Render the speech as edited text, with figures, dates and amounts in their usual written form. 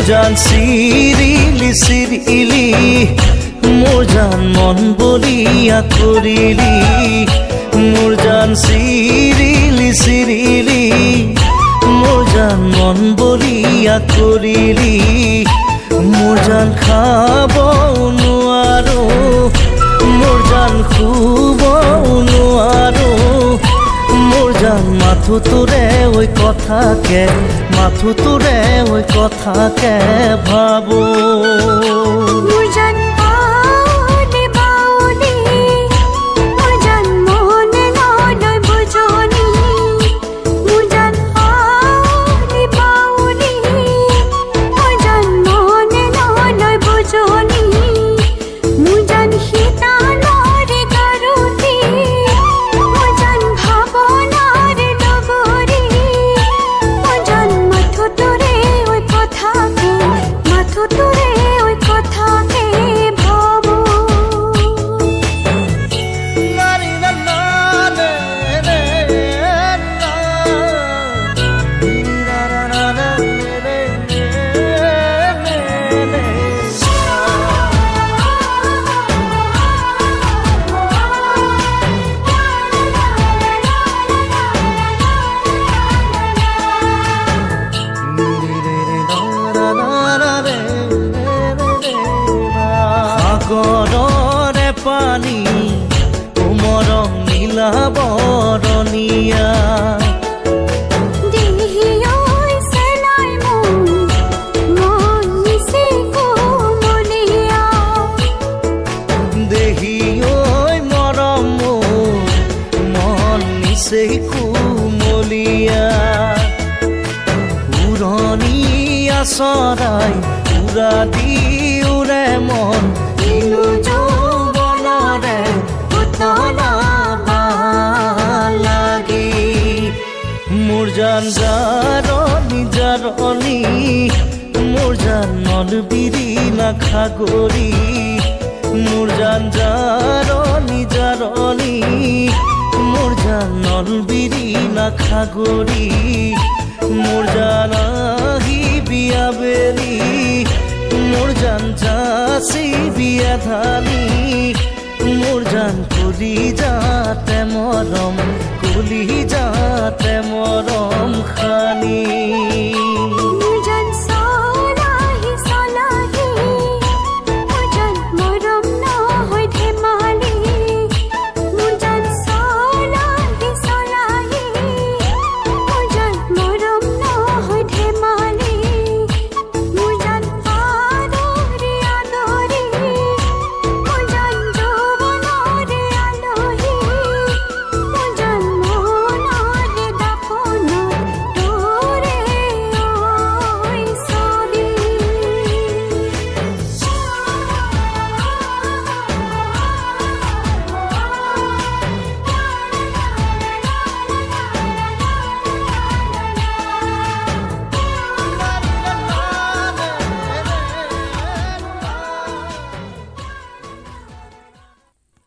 জান চিৰিলি চিৰিলি মোৰ জান মন বলিয়া কৰিলি মোৰ জান চিৰিলি চিৰিলি মোৰ জান মন বলিয়া কৰিলি মোৰ জান খাব নোৱাৰো মোৰ জান শুব নোৱাৰো মোৰ জান মাথো তোৰে ওই কথাকে মাথো তোৰে ওই কথাকে ভাবো মোৰ জান বাউলি বাউলি মোৰ জান মনে নলয় বুজনি মোৰ জান বাউলি বাউলি মোৰ জান মনে নলয় বুজনি মোৰ জান শীতালৰে গাৰুতি মোৰ জান ভাৱনাৰে লগৰী মোৰ জান মাথো তোৰে ওই কথাকে মাথো তোৰে ওই কথাকে ভাবো সাগৰৰে পানী কোমৰং নীলা বৰণীয়া দেহিয়ৈ চেলাই মোৰ মন নিচে কোমলীয়া দেহি ঐ মৰম মোৰ মন নিচেই কুমলীয়া উৰণীয়া চৰাই উৰা দি উৰে মন কিনো যৌৱনৰে পুতলা লাগি মোৰ জান জাৰণি জাৰণি মোৰ জান মন বিৰি নাখাগৰি মোৰ জান জাৰণি জাৰণি মোৰ জান নল বিৰি নাখাগৰি মোৰ জান আহি বিয়া বেৰি মোৰ জান যাচি বিয়া ধানি মোৰ জান কলি যাতে মৰম কলি যাতে মৰম খানি